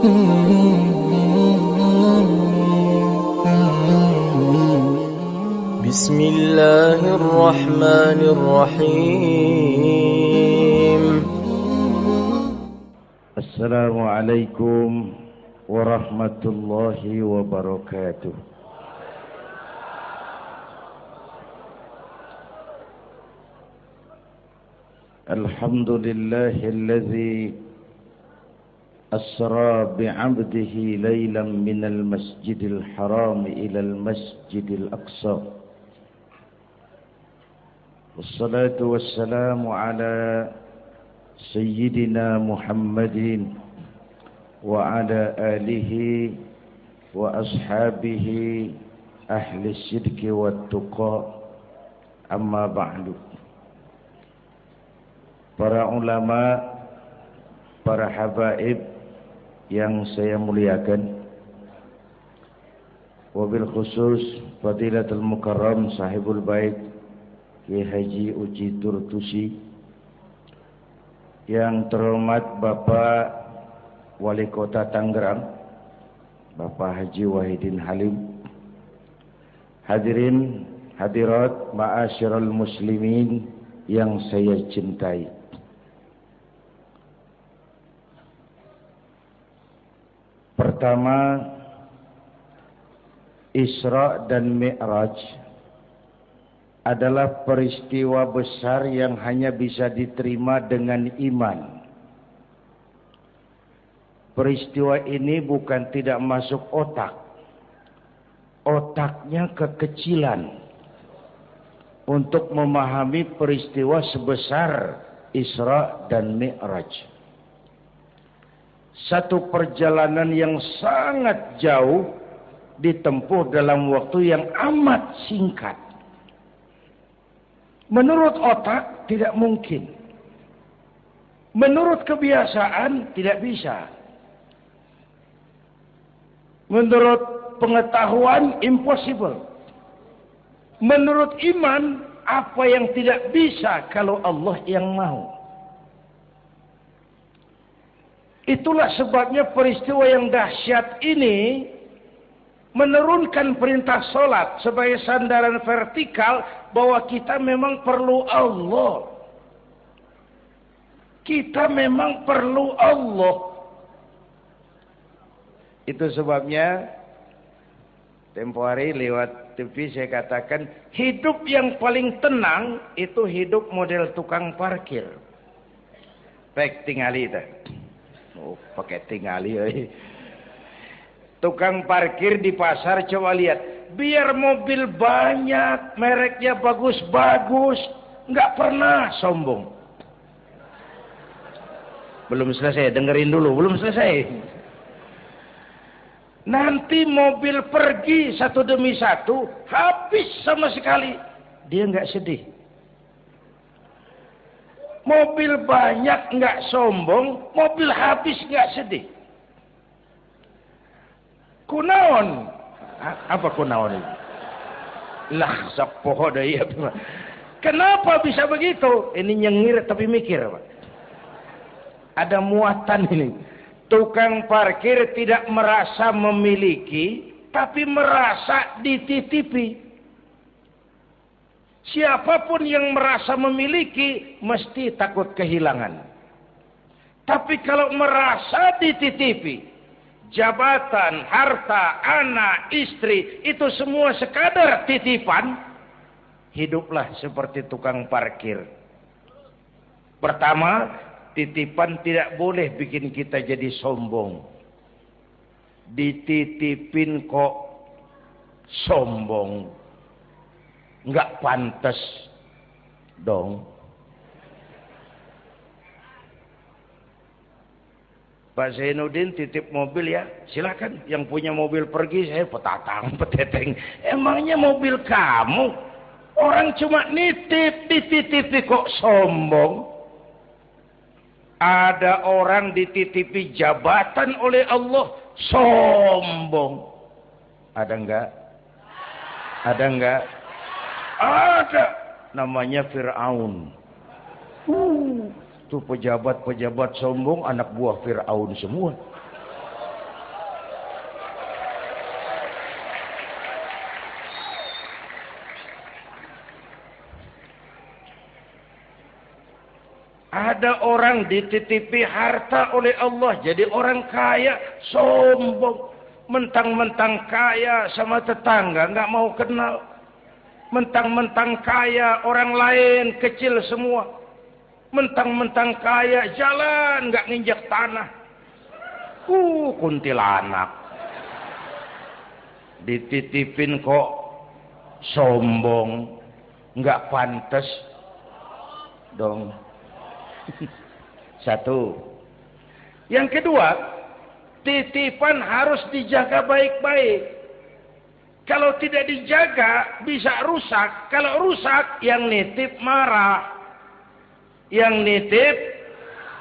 Bismillahirrahmanirrahim. Assalamualaikum warahmatullahi wabarakatuh. Alhamdulillahilladzi asra bi'abdihi laylan minal masjidil haram ilal masjidil aqsa. Wassalatu wassalamu ala Sayyidina Muhammadin wa ala alihi wa ashabihi ahli sidqi wa tuqa, amma ba'du. Para ulama, para habaib yang saya muliakan, wabil khusus Fadilatul Mukarram Sahibul Bait Kiai Haji Uji Turtusi, yang terhormat Bapak Wali Kota Tangerang, Bapak Haji Wahidin Halim, hadirin hadirat ma'asyiral muslimin yang saya cintai. Pertama, Isra dan Mi'raj adalah peristiwa besar yang hanya bisa diterima dengan iman. Peristiwa ini bukan tidak masuk otak. Otaknya kekecilan untuk memahami peristiwa sebesar Isra dan Mi'raj. Satu perjalanan yang sangat jauh ditempuh dalam waktu yang amat singkat. Menurut otak tidak mungkin. Menurut kebiasaan tidak bisa. Menurut pengetahuan impossible. Menurut iman, apa yang tidak bisa kalau Allah yang mau. Itulah sebabnya peristiwa yang dahsyat ini menurunkan perintah solat sebagai sandaran vertikal bahwa kita memang perlu Allah. Kita memang perlu Allah. Itu sebabnya tempo hari lewat TV saya katakan hidup yang paling tenang itu hidup model tukang parkir. Baik tingali itu. Oh, pakai tingali. Tukang parkir di pasar, coba lihat. Biar mobil banyak, mereknya bagus-bagus, nggak pernah sombong. Belum selesai, dengerin dulu, belum selesai. Nanti mobil pergi satu demi satu, habis sama sekali. Dia nggak sedih. Mobil banyak nggak sombong, mobil habis nggak sedih. Kunaon? Apa kunaon itu? Lah, sapoho deui. Kenapa bisa begitu? Ini nyengir tapi mikir, Pak. Ada muatan ini. Tukang parkir tidak merasa memiliki, tapi merasa dititipi. Siapapun yang merasa memiliki, mesti takut kehilangan. Tapi kalau merasa dititipi, jabatan, harta, anak, istri, itu semua sekadar titipan, hiduplah seperti tukang parkir. Pertama, titipan tidak boleh bikin kita jadi sombong. Dititipin kok sombong, nggak pantas dong. Pak Zainuddin titip mobil ya, silakan. Yang punya mobil pergi, saya petatang, peteteng. Emangnya mobil kamu? Orang cuma nitip, dititipi kok sombong. Ada orang dititipi jabatan oleh Allah, sombong. Ada enggak? Ada enggak? Ada. Namanya Fir'aun. Itu pejabat-pejabat sombong anak buah Fir'aun semua. Ada orang dititipi harta oleh Allah jadi orang kaya, sombong. Mentang-mentang kaya sama tetangga nggak mau kenal. Mentang-mentang kaya orang lain kecil semua. Mentang-mentang kaya jalan nggak nginjak tanah. Kuntilanak. Dititipin kok sombong, nggak pantas dong. Satu. Yang kedua, titipan harus dijaga baik-baik. Kalau tidak dijaga bisa rusak. Kalau rusak yang nitip marah. Yang nitip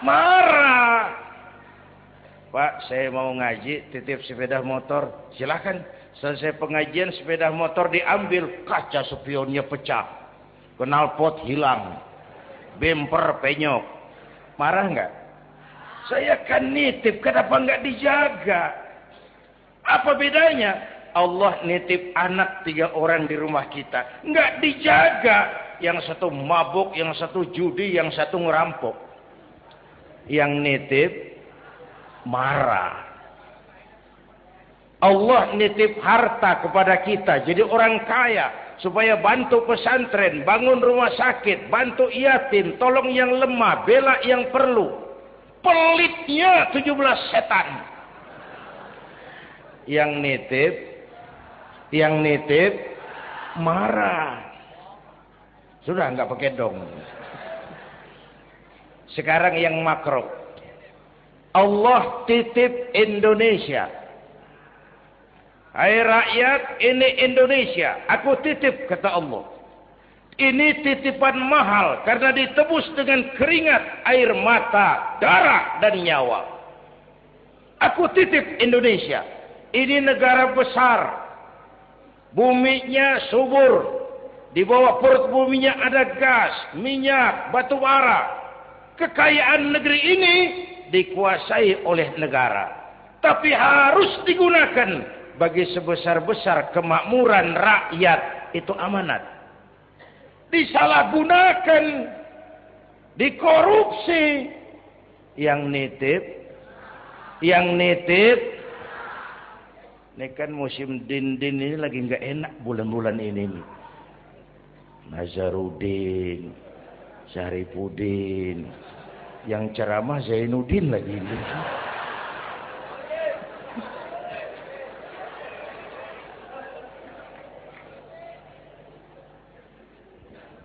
marah. Pak, saya mau ngaji, titip sepeda motor. Silakan. Selesai pengajian sepeda motor diambil, kaca spionnya pecah. Knalpot hilang. Bemper penyok. Marah nggak? Saya kan nitip, kenapa nggak dijaga? Apa bedanya? Allah nitip anak 3 orang di rumah kita. Nggak dijaga. Yang satu mabuk, yang satu judi, yang satu ngerampok. Yang nitip marah. Allah nitip harta kepada kita. Jadi orang kaya. Supaya bantu pesantren, bangun rumah sakit, bantu yatim, tolong yang lemah, bela yang perlu. Pelitnya 17 setan. Yang nitip marah. Sudah nggak pakai dong. Sekarang yang makro. Allah titip Indonesia. Hai rakyat, ini Indonesia. Aku titip, kata Allah. Ini titipan mahal karena ditebus dengan keringat, air mata, darah, dan nyawa. Aku titip Indonesia. Ini negara besar. Buminya subur. Di bawah perut buminya ada gas, minyak, batu bara. Kekayaan negeri ini dikuasai oleh negara. Tapi harus digunakan bagi sebesar-besar kemakmuran rakyat. Itu amanat. Disalahgunakan, dikorupsi. Yang nitip. Ini kan musim din-din ini lagi nggak enak bulan-bulan ini nih. Nazarudin, Syarifudin, yang ceramah Zainuddin lagi ini.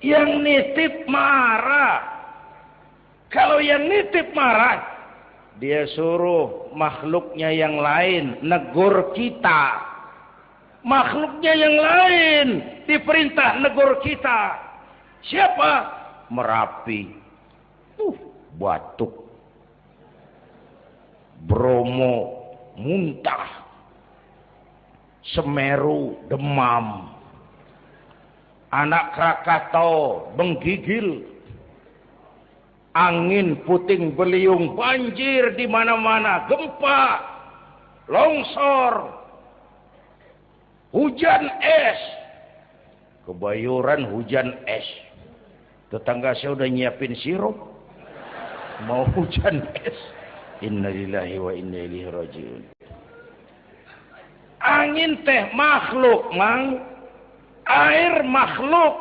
Yang nitip marah. Kalau yang nitip marah, dia suruh makhluknya yang lain negur kita. Makhluknya yang lain diperintah negur kita. Siapa? Merapi, batuk, Bromo muntah, Semeru demam, Anak Krakatau menggigil, angin puting beliung, banjir di mana-mana, gempa, longsor, hujan es, Kebayoran hujan es. Tetangga saya udah nyiapin sirup, mau hujan es. Innalillahi wa inna ilaihi rajiun. Angin teh makhluk, mang. Air makhluk,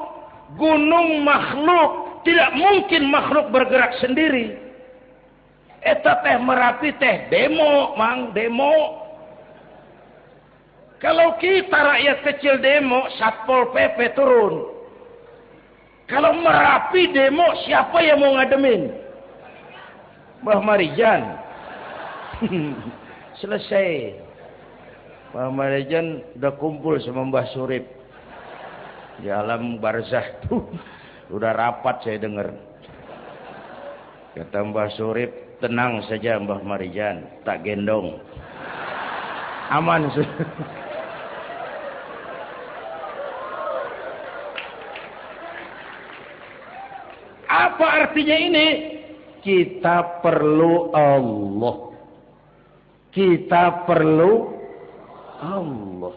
gunung makhluk. Tidak mungkin makhluk bergerak sendiri. Eta teh Merapi teh demo, mang, demo. Kalau kita rakyat kecil demo, Satpol PP turun. Kalau Merapi demo, siapa yang mau ngademin? Mbah Marijan. Selesai. Mbah Marijan udah kumpul sama Mbah Surip. Di alam barzah tuh. Udah rapat saya dengar. Kata Mbah Surip, tenang saja Mbah Marijan, tak gendong. Aman. Apa artinya ini? Kita perlu Allah. Kita perlu Allah.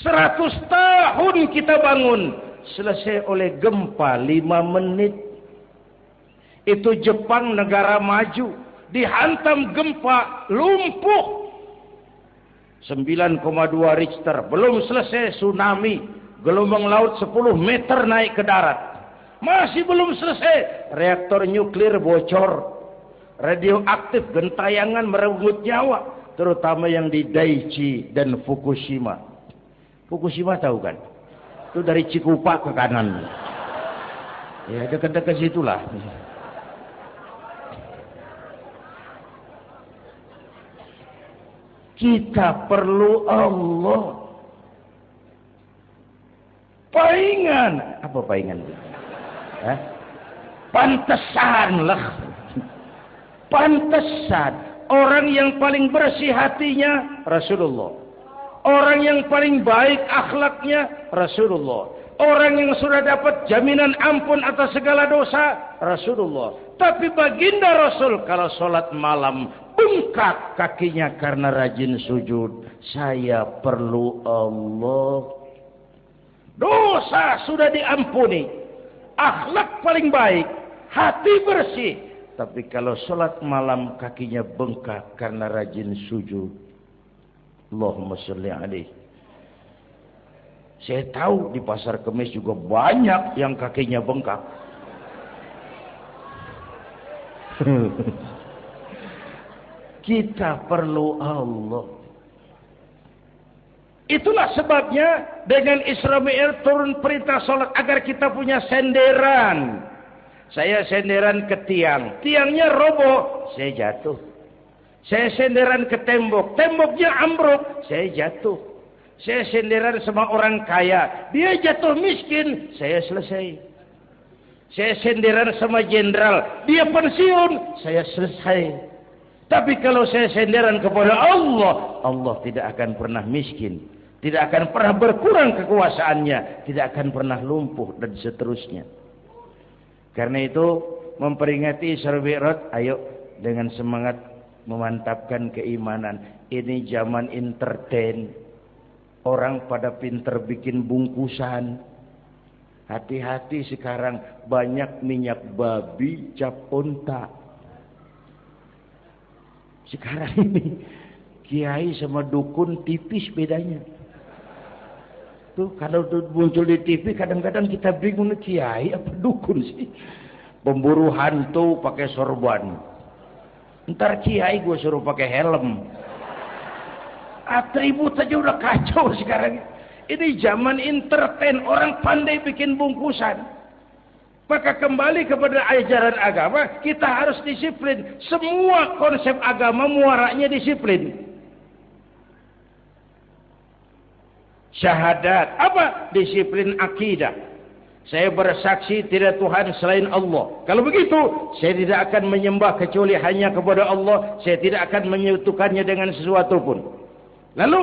100 tahun kita bangun. Selesai oleh gempa 5 menit. Itu Jepang negara maju, dihantam gempa, lumpuh. 9,2 Richter, belum selesai tsunami, gelombang laut 10 meter naik ke darat. Masih belum selesai, reaktor nuklir bocor, radioaktif gentayangan merenggut nyawa, terutama yang di Daiichi dan Fukushima. Fukushima tahu kan? Itu dari Cikupa ke kanan. Ya, dekat-dekat situlah. Kita perlu Allah. Paingan. Apa paingan? Pantesan lah. Pantesan. Orang yang paling bersih hatinya Rasulullah. Orang yang paling baik akhlaknya Rasulullah. Orang yang sudah dapat jaminan ampun atas segala dosa Rasulullah. Tapi baginda Rasul kalau sholat malam bengkak kakinya karena rajin sujud. Saya perlu Allah. Dosa sudah diampuni, akhlak paling baik, hati bersih. Tapi kalau sholat malam kakinya bengkak karena rajin sujud. Allahumma sholli alaihi. Saya tahu di pasar Kemis juga banyak yang kakinya bengkak. Kita perlu Allah. Itulah sebabnya dengan Isra Mi'raj turun perintah sholat agar kita punya senderan. Saya senderan ke tiang, tiangnya roboh, saya jatuh. Saya senderan ke tembok, temboknya ambruk, saya jatuh. Saya senderan sama orang kaya, dia jatuh miskin, saya selesai. Saya senderan sama jenderal, dia pensiun, saya selesai. Tapi kalau saya senderan kepada Allah, Allah tidak akan pernah miskin, tidak akan pernah berkurang kekuasaannya, tidak akan pernah lumpuh dan seterusnya. Karena itu memperingati Isra Mi'raj, ayo dengan semangat memantapkan keimanan. Ini zaman entertain, orang pada pinter bikin bungkusan. Hati-hati sekarang banyak minyak babi cap unta. Sekarang ini kiai sama dukun tipis bedanya. Tuh kalau muncul di TV kadang-kadang kita bingung, kiai apa dukun sih? Pemburu hantu pakai sorban. Ntar kiai gue suruh pakai helm. Atribut aja udah kacau sekarang. Ini zaman entertain, orang pandai bikin bungkusan. Maka kembali kepada ajaran agama, kita harus disiplin. Semua konsep agama muaranya disiplin. Syahadat, apa? Disiplin akidah. Saya bersaksi tidak Tuhan selain Allah. Kalau begitu, saya tidak akan menyembah kecuali hanya kepada Allah. Saya tidak akan menyekutukannya dengan sesuatu pun. Lalu,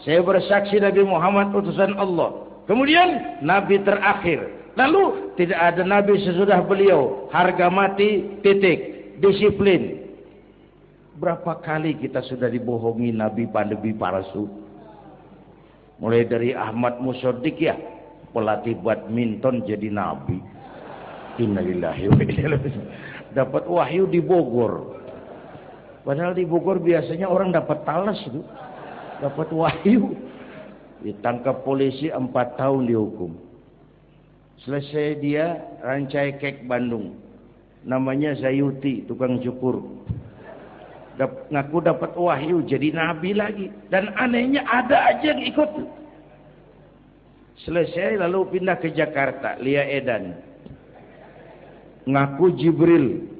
saya bersaksi Nabi Muhammad utusan Allah. Kemudian, Nabi terakhir. Lalu tidak ada nabi sesudah beliau. Harga mati, titik. Disiplin. Berapa kali kita sudah dibohongi nabi pandemi palsu. Mulai dari Ahmad Musodik ya, pelatih badminton jadi nabi. Innalillahi wa inna ilaihi raji'un. Dapat wahyu di Bogor. Padahal di Bogor biasanya orang dapat talas itu. Dapat wahyu. Ditangkap polisi 4 tahun dihukum. Selesai dia rancai kek Bandung. Namanya Zayuti, tukang cukur. Ngaku dapat wahyu jadi nabi lagi. Dan anehnya ada aja yang ikut. Selesai lalu pindah ke Jakarta, Lia Edan. Ngaku Jibril.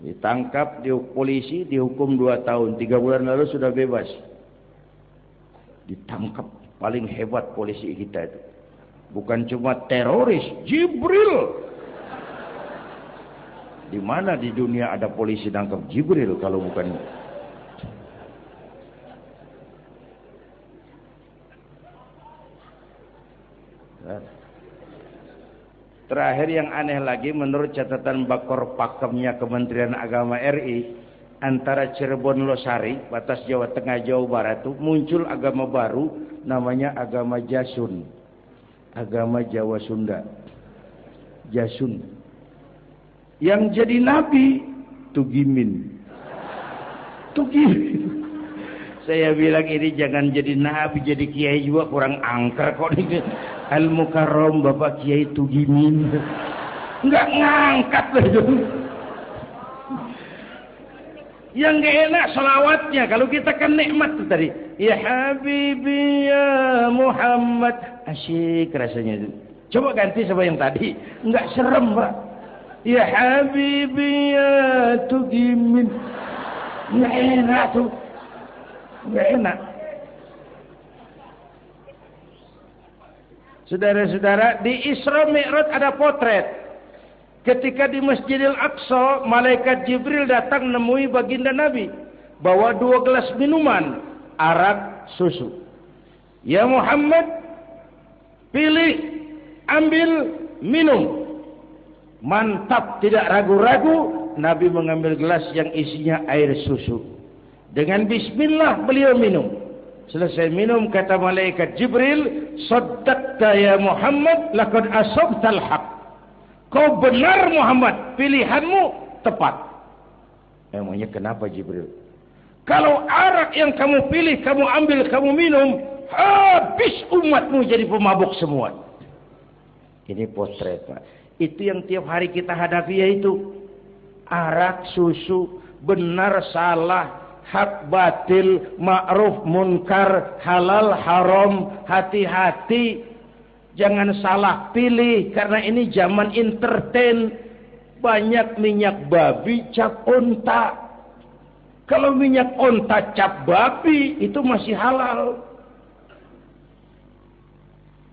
Ditangkap di polisi, dihukum 2 tahun. 3 bulan lalu sudah bebas. Ditangkap, paling hebat polisi kita itu. Bukan cuma teroris, Jibril. Di mana di dunia ada polisi nangkap Jibril kalau bukan? Terakhir yang aneh lagi, menurut catatan Bakor Pakemnya Kementerian Agama RI, antara Cirebon Losari, batas Jawa Tengah Jawa Barat itu muncul agama baru namanya agama Jasun. Agama Jawa Sunda, Jasun. Yang jadi nabi Tugimin. Tugimin. Saya bilang ini jangan jadi nabi, jadi kiai juga kurang angker kok ini. Al-Mukarram Bapak Kiai Tugimin. Enggak ngangkat loh itu. Yang gak enak selawatnya. Kalau kita kan nikmat tuh tadi. Ya Habibi ya Muhammad. Asyik rasanya itu. Coba ganti sama yang tadi. Enggak serem Pak. Ya Habibi ya Tugimin. Enggak enak tuh. Enggak enak. Saudara-saudara, di Isra Mi'raj ada potret. Ketika di Masjidil Aqsa, malaikat Jibril datang menemui baginda Nabi. Bawa 2 gelas minuman, arak, susu. Ya Muhammad, pilih, ambil, minum. Mantap, tidak ragu-ragu. Nabi mengambil gelas yang isinya air susu. Dengan bismillah beliau minum. Selesai minum kata malaikat Jibril, "Shaddaqta ya Muhammad, laqad asabtal haq." Kau benar Muhammad, pilihanmu tepat. Emangnya kenapa Jibril? Kalau arak yang kamu pilih, kamu ambil, kamu minum, habis umatmu jadi pemabuk semua. Ini potret Pak. Itu yang tiap hari kita hadapi, yaitu arak, susu, benar, salah, hak, batil, ma'ruf, munkar, halal, haram. Hati-hati, jangan salah pilih, karena ini zaman entertain. Banyak minyak babi cap onta. Kalau minyak onta cap babi itu masih halal.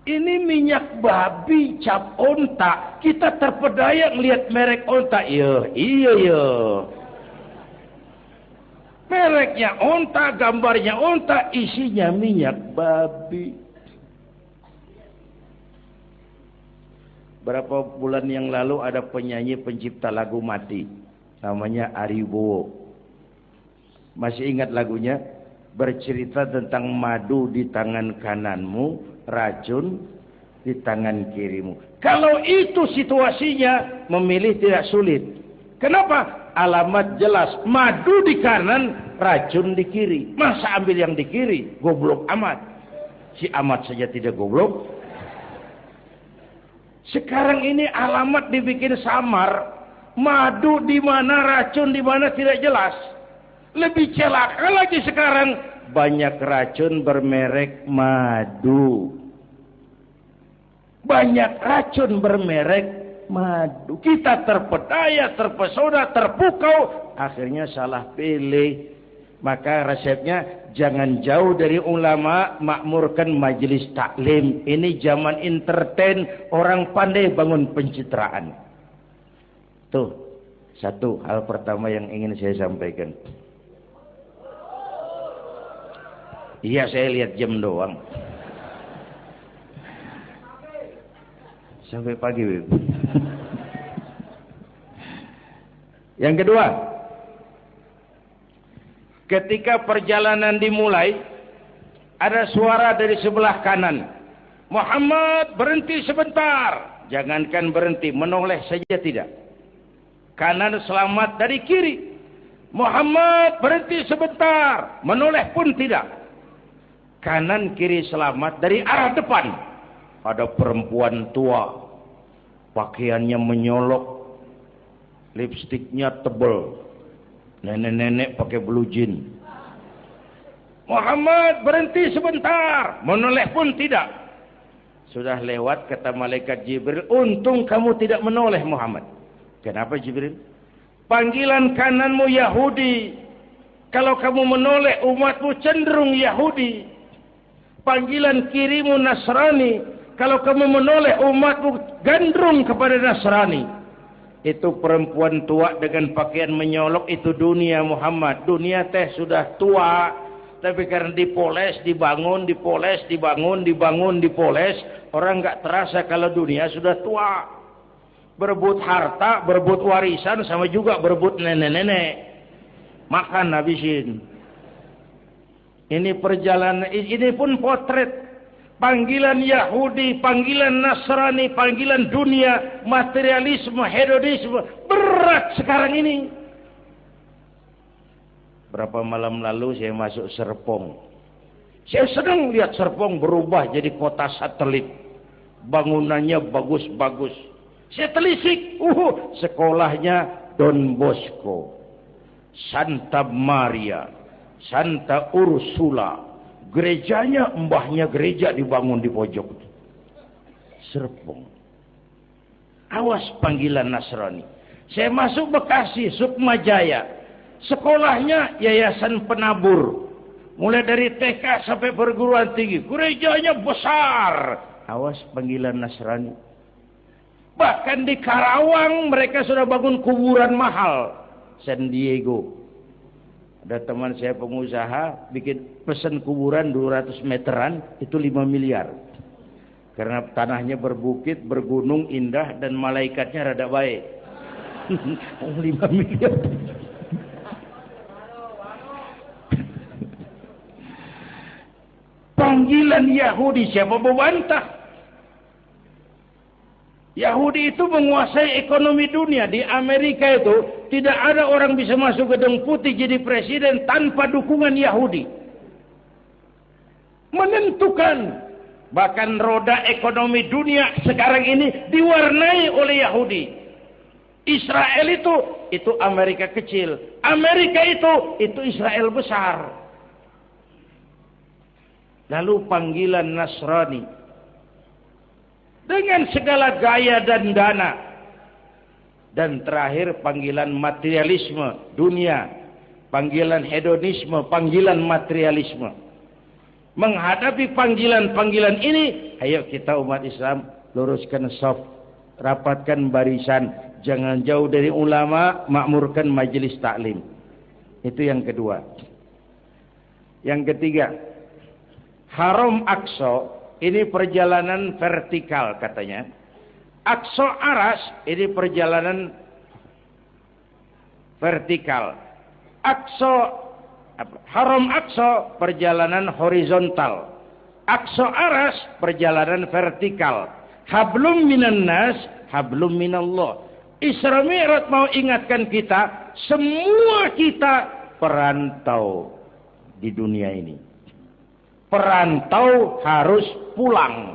Ini minyak babi cap onta, kita terpedaya melihat merek onta. Iya. Mereknya onta, gambarnya onta, isinya minyak babi. Berapa bulan yang lalu ada penyanyi pencipta lagu mati, namanya Ari Bowo. Masih ingat lagunya? Bercerita tentang madu di tangan kananmu, racun di tangan kirimu. Kalau itu situasinya, memilih tidak sulit. Kenapa? Alamat jelas, madu di kanan, racun di kiri. Masa ambil yang di kiri? Goblok amat. Si amat saja tidak goblok. Sekarang ini alamat dibikin samar. Madu di mana, racun di mana tidak jelas. Lebih celaka lagi sekarang, banyak racun bermerek madu. Banyak racun bermerek madu. Kita terpedaya, terpesona, terpukau, akhirnya salah pilih. Maka resepnya jangan jauh dari ulama, makmurkan majelis taklim. Ini zaman entertain, orang pandai bangun pencitraan. Tuh, satu hal pertama yang ingin saya sampaikan. Iya, saya lihat jam doang. Sampai pagi, Beb. Yang kedua, ketika perjalanan dimulai, ada suara dari sebelah kanan. Muhammad, berhenti sebentar. Jangankan berhenti, menoleh saja tidak. Kanan selamat dari kiri. Muhammad, berhenti sebentar. Menoleh pun tidak. Kanan kiri selamat dari arah depan. Ada perempuan tua, pakaiannya menyolok, lipstiknya tebal, nenek-nenek pakai blue jean. Muhammad, berhenti sebentar. Menoleh pun tidak. Sudah lewat, kata malaikat Jibril, untung kamu tidak menoleh Muhammad. Kenapa Jibril? Panggilan kananmu Yahudi. Kalau kamu menoleh, umatmu cenderung Yahudi. Panggilan kirimu Nasrani. Kalau kamu menoleh, umatmu gandrung kepada Nasrani. Itu perempuan tua dengan pakaian menyolok, itu dunia Muhammad. Dunia teh sudah tua, tapi karena dipoles, dibangun, dipoles, dibangun, dipoles, orang nggak terasa kalau dunia sudah tua. Berebut harta, berebut warisan, sama juga berebut nenek-nenek. Makan habisin. Ini perjalanan, ini pun potret. Panggilan Yahudi, panggilan Nasrani, panggilan dunia, materialisme, hedonisme, berat sekarang ini. Berapa malam lalu saya masuk Serpong. Saya sedang lihat Serpong berubah jadi kota satelit. Bangunannya bagus-bagus. Saya telisik, sekolahnya Don Bosco, Santa Maria, Santa Ursula. Gerejanya, mbahnya gereja dibangun di pojok. Serpong. Awas panggilan Nasrani. Saya masuk Bekasi, Sukmajaya. Sekolahnya Yayasan Penabur. Mulai dari TK sampai perguruan tinggi. Gerejanya besar. Awas panggilan Nasrani. Bahkan di Karawang mereka sudah bangun kuburan mahal. San Diego. Ada teman saya pengusaha bikin pesan kuburan 200 meteran itu 5 miliar. Karena tanahnya berbukit, bergunung, indah dan malaikatnya rada baik. 5 miliar. Panggilan Yahudi, siapa membantah? Yahudi itu menguasai ekonomi dunia. Di Amerika itu tidak ada orang bisa masuk gedung putih jadi presiden tanpa dukungan Yahudi. Menentukan. Bahkan roda ekonomi dunia sekarang ini diwarnai oleh Yahudi. Israel itu Amerika kecil. Amerika itu Israel besar. Lalu panggilan Nasrani. Dengan segala gaya dan dana. Dan terakhir panggilan materialisme dunia. Panggilan hedonisme, panggilan materialisme. Menghadapi panggilan-panggilan ini, ayo kita umat Islam luruskan saf, rapatkan barisan, jangan jauh dari ulama, makmurkan majelis taklim. Itu yang kedua. Yang ketiga, Haram Aqsa. Ini perjalanan vertikal katanya. Aqsa Aras ini perjalanan vertikal. Haram Aqsa perjalanan horizontal. Aqsa Aras perjalanan vertikal. Hablum minan nas, hablum minallah. Isra Mi'raj mau ingatkan kita, semua kita perantau di dunia ini. Perantau harus pulang.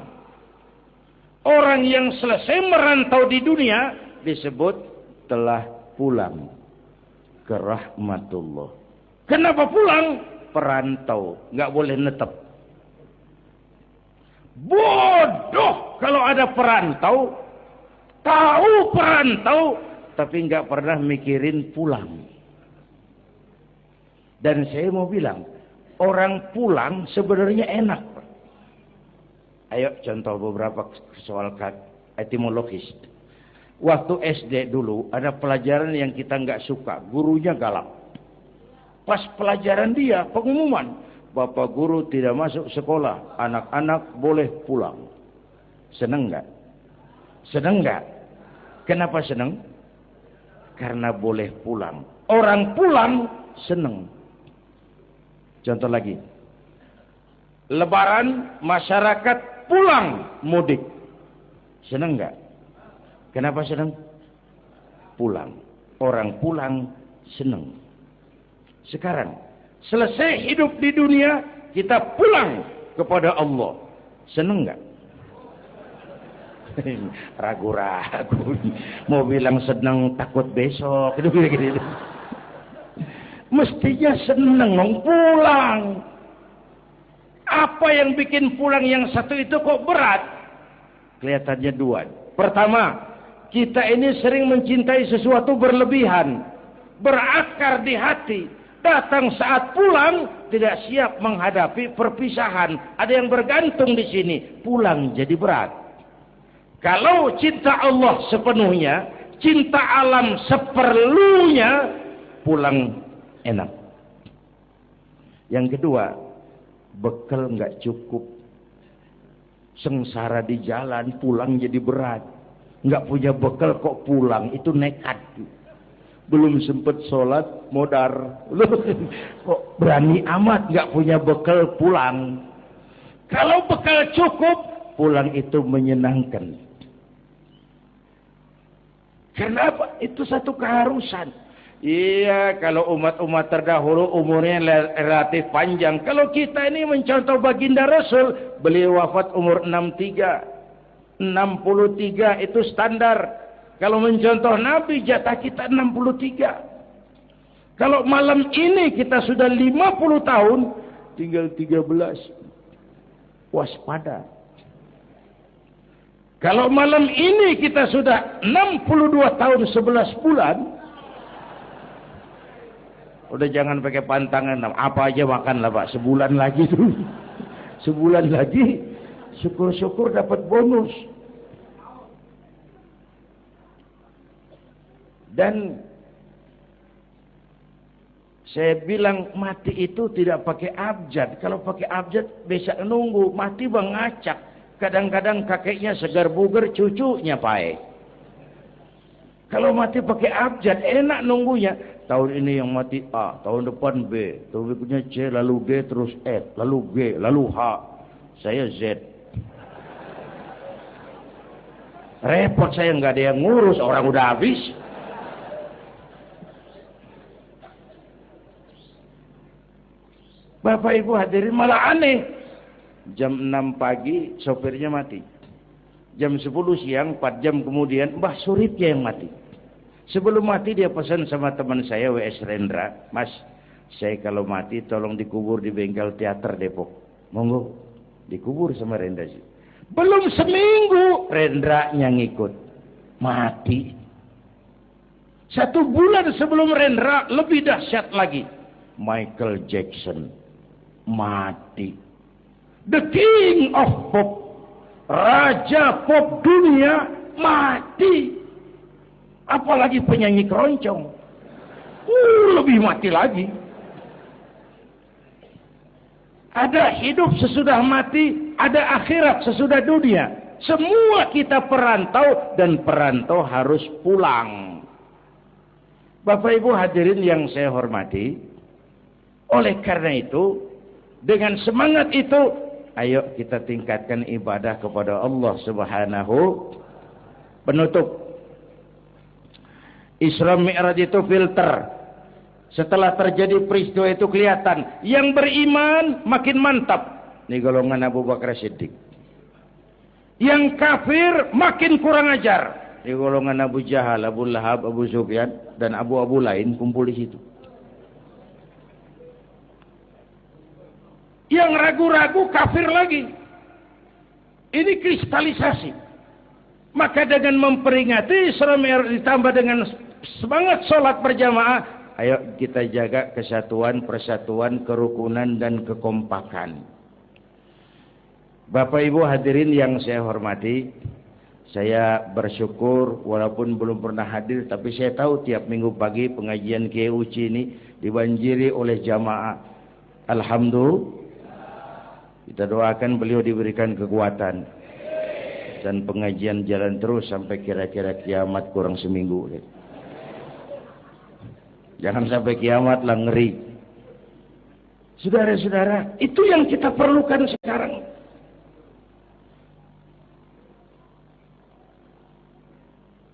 Orang yang selesai merantau di dunia disebut telah pulang ke rahmatullah. Kenapa pulang? Perantau, nggak boleh netep. Bodoh kalau ada perantau, tahu perantau, tapi nggak pernah mikirin pulang. Dan saya mau bilang, orang pulang sebenarnya enak. Ayo contoh beberapa soal etimologis. Waktu SD dulu ada pelajaran yang kita nggak suka, gurunya galak. Pas pelajaran dia pengumuman, Bapak guru tidak masuk sekolah, anak-anak boleh pulang. Seneng nggak? Seneng nggak? Kenapa seneng? Karena boleh pulang. Orang pulang seneng. Contoh lagi. Lebaran masyarakat pulang mudik. Senang enggak? Kenapa senang? Pulang. Orang pulang senang. Sekarang selesai hidup di dunia, kita pulang kepada Allah. Senang enggak? Ragu-ragu. Mau bilang senang takut besok. Gitu. Mestinya senang pulang. Apa yang bikin pulang yang satu itu kok berat? Kelihatannya dua. Pertama, kita ini sering mencintai sesuatu berlebihan. Berakar di hati. Datang saat pulang, tidak siap menghadapi perpisahan. Ada yang bergantung di sini. Pulang jadi berat. Kalau cinta Allah sepenuhnya, cinta alam seperlunya, pulang enak. Yang kedua, bekal nggak cukup, sengsara di jalan, pulang jadi berat. Nggak punya bekal kok pulang, itu nekat. Belum sempet sholat, modar. Kok berani amat nggak punya bekal pulang. Kalau bekal cukup, pulang itu menyenangkan. Kenapa? Itu satu keharusan. Iya, kalau umat-umat terdahulu umurnya relatif panjang. Kalau kita ini mencontoh baginda Rasul, beliau wafat umur 63. 63 itu standar. Kalau mencontoh Nabi, jatah kita 63. Kalau malam ini kita sudah 50 tahun, tinggal 13. Waspada. Kalau malam ini kita sudah 62 tahun 11 bulan, udah jangan pakai pantangan, apa aja makanlah Pak, sebulan lagi tuh. Sebulan lagi, syukur-syukur dapat bonus. Dan saya bilang mati itu tidak pakai abjad. Kalau pakai abjad bisa nunggu, mati bang ngacak. Kadang-kadang kakeknya segar buger, cucunya pae. Kalau mati pakai abjad, enak nunggunya. Tahun ini yang mati A, tahun depan B, tahun berikutnya C, lalu D, terus E, lalu G, lalu H. Saya Z. Repot saya, nggak ada yang ngurus, orang udah habis. Bapak Ibu hadirin, malah aneh. Jam 6 pagi sopirnya mati. Jam 10 siang, 4 jam kemudian Mbah Suripnya yang mati. Sebelum mati dia pesan sama teman saya W.S. Rendra, Mas, saya kalau mati tolong dikubur di bengkel teater Depok. Monggo, dikubur sama Rendra sih. Belum seminggu Rendra yang ngikut mati. 1 bulan sebelum Rendra lebih dahsyat lagi, Michael Jackson mati. The King of Pop, Raja Pop dunia mati. Apalagi penyanyi keroncong, lebih mati lagi. Ada hidup sesudah mati, ada akhirat sesudah dunia. Semua kita perantau, dan perantau harus pulang. Bapak Ibu hadirin yang saya hormati, oleh karena itu, dengan semangat itu, ayo kita tingkatkan ibadah kepada Allah Subhanahu. Penutup, Isra Mi'raj itu filter. Setelah terjadi peristiwa itu kelihatan, yang beriman makin mantap. Ini golongan Abu Bakar Siddiq. Yang kafir makin kurang ajar. Ini golongan Abu Jahal, Abu Lahab, Abu Sufyan, dan abu-abu lain kumpul di situ. Yang ragu-ragu kafir lagi. Ini kristalisasi. Maka dengan memperingati Isra Mi'raj ditambah dengan semangat sholat berjamaah, ayo kita jaga kesatuan, persatuan, kerukunan, dan kekompakan. Bapak Ibu hadirin yang saya hormati, saya bersyukur walaupun belum pernah hadir, tapi saya tahu tiap minggu pagi pengajian Kiai Uci ini dibanjiri oleh jamaah. Alhamdulillah. Kita doakan beliau diberikan kekuatan dan pengajian jalan terus sampai kira-kira kiamat, kurang seminggu. Jangan sampai kiamat lah, ngeri. Saudara-saudara, itu yang kita perlukan sekarang.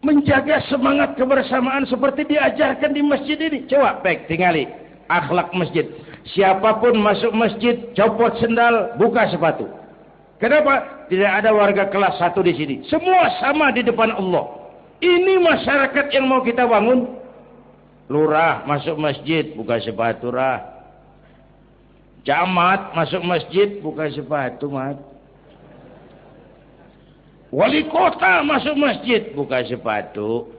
Menjaga semangat kebersamaan seperti diajarkan di masjid ini. Coba baik tingali akhlak masjid. Siapapun masuk masjid, copot sendal, buka sepatu. Kenapa? Tidak ada warga kelas 1 di sini. Semua sama di depan Allah. Ini masyarakat yang mau kita bangun. Lurah masuk masjid, buka sepatu rah. Camat masuk masjid, buka sepatu mat. Wali kota masuk masjid, buka sepatu.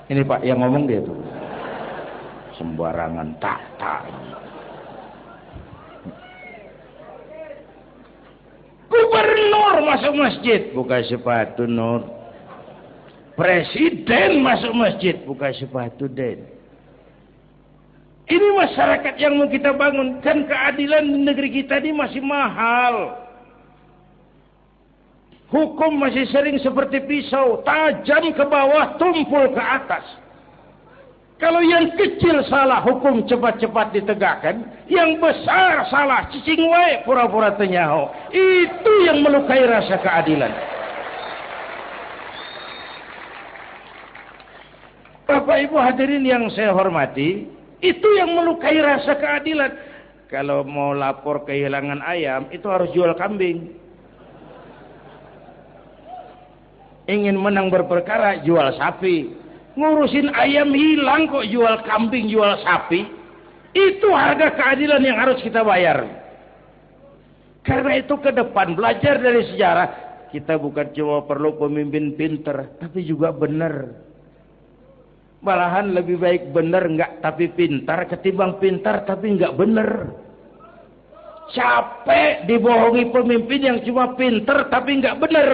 Ini Pak yang ngomong dia tuh. Sembarangan tak. Gubernur masuk masjid, buka sepatu nur. Presiden masuk masjid, buka sepatu den. Ini masyarakat yang mau kita bangun. Kan keadilan di negeri kita ini masih mahal. Hukum masih sering seperti pisau, tajam ke bawah, tumpul ke atas. Kalau yang kecil salah, hukum cepat-cepat ditegakkan. Yang besar salah, cicing wae pura-pura tenyaho. Itu yang melukai rasa keadilan. Bapak Ibu hadirin yang saya hormati, itu yang melukai rasa keadilan. Kalau mau lapor kehilangan ayam, itu harus jual kambing. Ingin menang berperkara, jual sapi. Ngurusin ayam hilang kok jual kambing, jual sapi. Itu harga keadilan yang harus kita bayar. Karena itu ke depan belajar dari sejarah. Kita bukan cuma perlu pemimpin pinter, tapi juga benar. Malahan lebih baik benar enggak tapi pintar ketimbang pintar tapi enggak benar. Capek dibohongi pemimpin yang cuma pintar tapi enggak benar.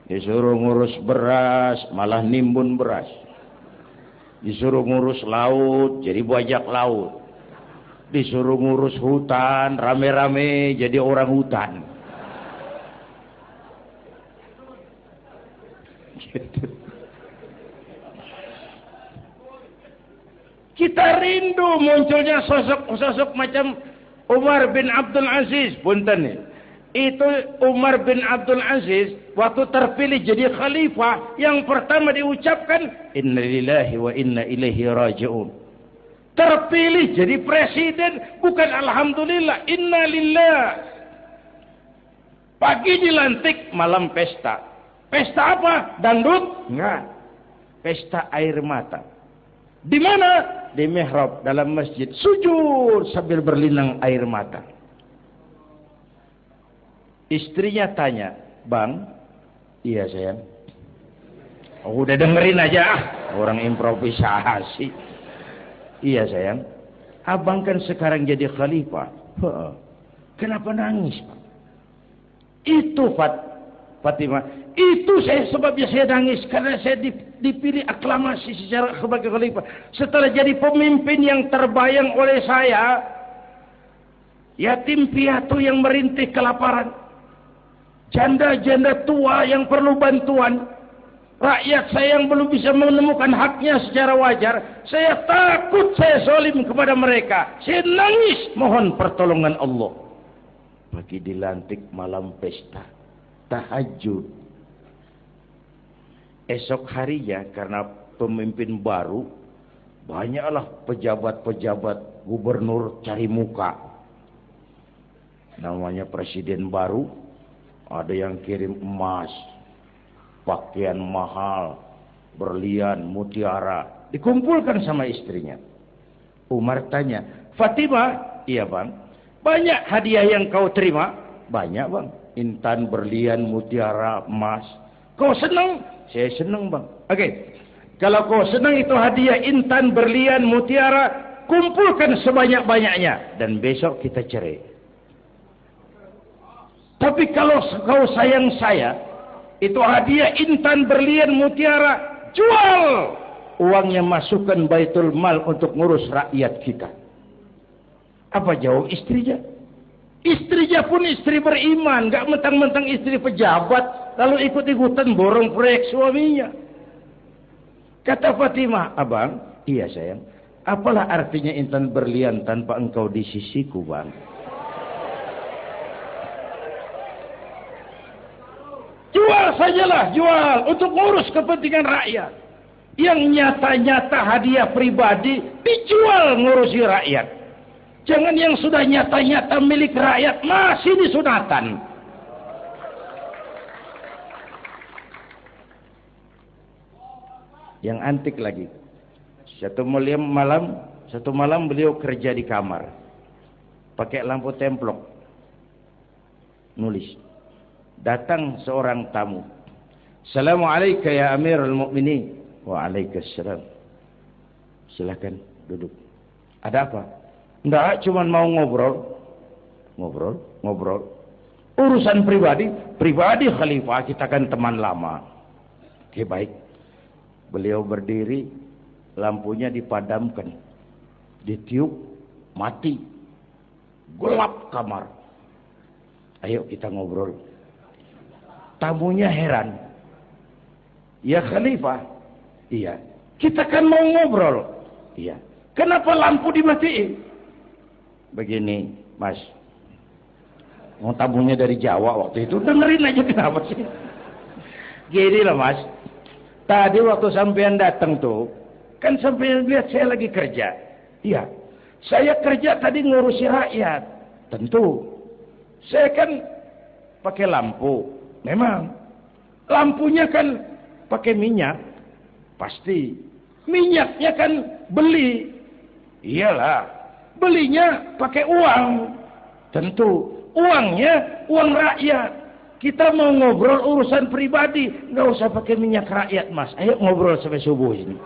Disuruh ngurus beras, malah nimbun beras. Disuruh ngurus laut, jadi bajak laut. Disuruh ngurus hutan, rame-rame jadi orang hutan. Gitu. Kita rindu munculnya sosok-sosok macam Umar bin Abdul Aziz. Punten nih. Itu Umar bin Abdul Aziz waktu terpilih jadi khalifah, yang pertama diucapkan inna lillahi wa inna ilaihi raji'un. Terpilih jadi presiden bukan alhamdulillah, inna lillah. Pagi dilantik, malam pesta. Pesta apa? Dangdut? Enggak. Pesta air mata. Di mana? Di mihrab dalam masjid, sujud sambil berlinang air mata. Istrinya tanya, "Bang?" "Iya sayang." "Oh, udah dengerin aja, orang improvisasi." "Iya sayang, abang kan sekarang jadi khalifah." "Kenapa nangis?" "Itu Fatimah, itu sebabnya saya nangis karena saya dipilih aklamasi secara sebagai khalifah. Setelah jadi pemimpin yang terbayang oleh saya, yatim piatu yang merintih kelaparan, janda-janda tua yang perlu bantuan, rakyat saya yang belum bisa menemukan haknya secara wajar, saya takut saya zalim kepada mereka. Saya nangis mohon pertolongan Allah." Pagi dilantik, malam pesta, tahajud. Esok harinya karena pemimpin baru, banyaklah pejabat-pejabat gubernur cari muka. Namanya presiden baru, ada yang kirim emas, pakaian mahal, berlian, mutiara, dikumpulkan sama istrinya. Umar tanya, "Fatimah?" "Iya bang." "Banyak hadiah yang kau terima?" "Banyak bang, intan, berlian, mutiara, emas." "Kau senang?" "Saya senang bang." "Oke, kalau kau senang itu hadiah intan, berlian, mutiara, kumpulkan sebanyak-banyaknya dan besok kita cerai. Tapi kalau kau sayang saya, itu hadiah intan, berlian, mutiara, jual. Uangnya masukkan baitul mal untuk ngurus rakyat kita." Apa jawab istrinya? Istrinya pun istri beriman, gak mentang-mentang istri pejabat lalu ikut-ikutan borong proyek suaminya. Kata Fatimah, "Abang?" "Iya sayang." "Apalah artinya intan berlian tanpa engkau di sisiku bang?" Jual sajalah, jual untuk ngurus kepentingan rakyat. Yang nyata-nyata hadiah pribadi dijual ngurusi rakyat. Jangan yang sudah nyata-nyata milik rakyat masih disunatan. Yang antik lagi. Satu malam beliau kerja di kamar. Pakai lampu templok. Nulis. Datang seorang tamu. "Assalamualaikum ya Amirul Mukminin." "Waalaikumsalam." "Silakan duduk." "Ada apa?" "Enggak, cuma mau ngobrol." Ngobrol. "Urusan pribadi khalifah, kita kan teman lama." "Oke, baik." Beliau berdiri, lampunya dipadamkan, ditiup, mati, gelap kamar. "Ayo kita ngobrol." Tamunya heran. Ya khalifah. Iya. Kita kan mau ngobrol. Iya. Kenapa lampu dimatiin? Begini, Mas. Mau tamunya dari Jawa waktu itu. Dengerin aja kenapa sih? Gini lah Mas. Tadi waktu sampean datang tuh. Kan sampean lihat saya lagi kerja. Iya. Saya kerja tadi ngurusi rakyat. Tentu. Saya kan pakai lampu. Memang. Lampunya kan pakai minyak. Pasti. Minyaknya kan beli. Iyalah. Belinya pakai uang. Tentu. Uangnya uang rakyat. Kita mau ngobrol urusan pribadi. Nggak usah pakai minyak rakyat Mas. Ayo ngobrol sampai subuh ini.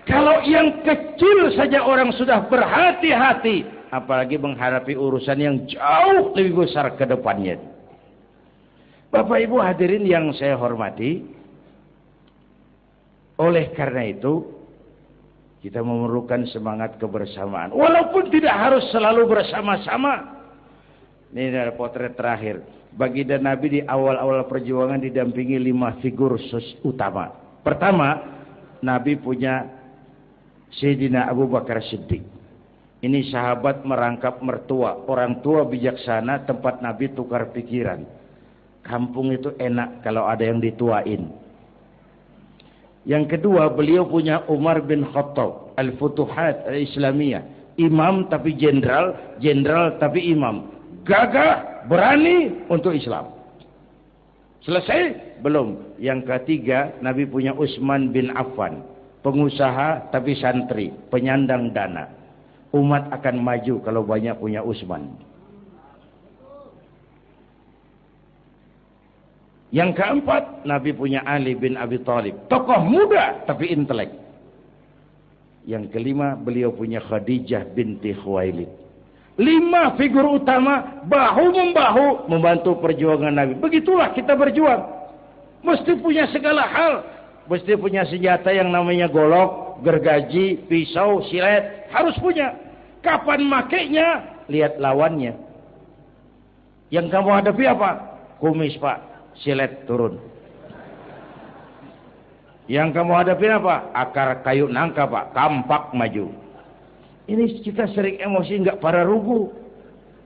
Kalau yang kecil saja orang sudah berhati-hati. Apalagi menghadapi urusan yang jauh lebih besar ke depannya. Bapak Ibu hadirin yang saya hormati. Oleh karena itu. Kita memerlukan semangat kebersamaan. Walaupun tidak harus selalu bersama-sama. Ini adalah potret terakhir. Baginda Nabi di awal-awal perjuangan didampingi 5 figur utama. Pertama, Nabi punya Sayyidina Abu Bakar Siddiq. Ini sahabat merangkap mertua. Orang tua bijaksana, tempat Nabi tukar pikiran. Kampung itu enak kalau ada yang dituain. Yang kedua, beliau punya Umar bin Khattab, Al-Futuhat Al-Islamiyah. Imam tapi jenderal, jenderal tapi imam. Gagah, berani untuk Islam. Selesai? Belum. Yang ketiga, Nabi punya Utsman bin Affan. Pengusaha tapi santri, penyandang dana. Umat akan maju kalau banyak punya Utsman. Yang keempat, Nabi punya Ali bin Abi Thalib. Tokoh muda, tapi intelek. Yang kelima, beliau punya Khadijah binti Khuwailid. 5 figur utama, bahu-membahu, membantu perjuangan Nabi. Begitulah kita berjuang. Mesti punya segala hal. Mesti punya senjata yang namanya golok, gergaji, pisau, silet. Harus punya. Kapan makainya? Lihat lawannya. Yang kamu hadapi apa? Kumis Pak. Silet turun. Yang kamu hadapi apa? Akar kayu nangka Pak. Kampak maju. Ini kita sering emosi nggak para rugu.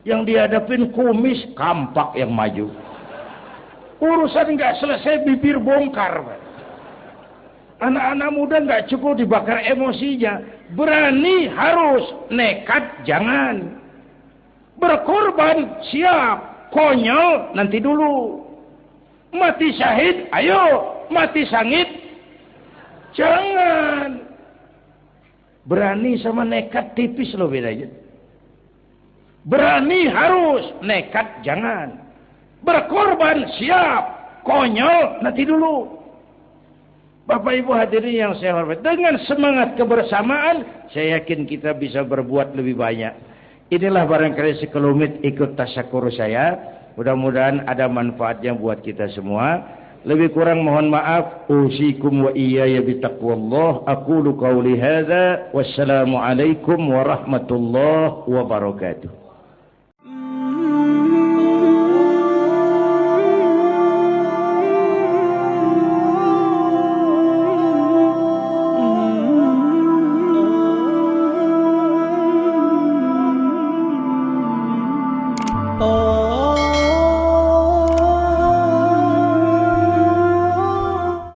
Yang dihadapin kumis, kampak yang maju. Urusan nggak selesai, bibir bongkar Pak. Anak-anak muda nggak cukup dibakar emosinya. Berani harus, nekat jangan. Berkorban siap, konyol nanti dulu. Mati syahid, ayo. Mati sangit, jangan. Berani sama nekat tipis loh bedanya. Berani harus, nekat jangan. Berkorban siap, konyol nanti dulu. Bapak Ibu hadirin yang saya hormati, dengan semangat kebersamaan, saya yakin kita bisa berbuat lebih banyak. Inilah barangkali sekelumit ikut tasyakur saya. Mudah-mudahan ada manfaatnya buat kita semua. Lebih kurang mohon maaf. Usikum wa iyaya bitaqwallah. Aqulu qawli hadza. Wassalamualaikum warahmatullahi wabarakatuh.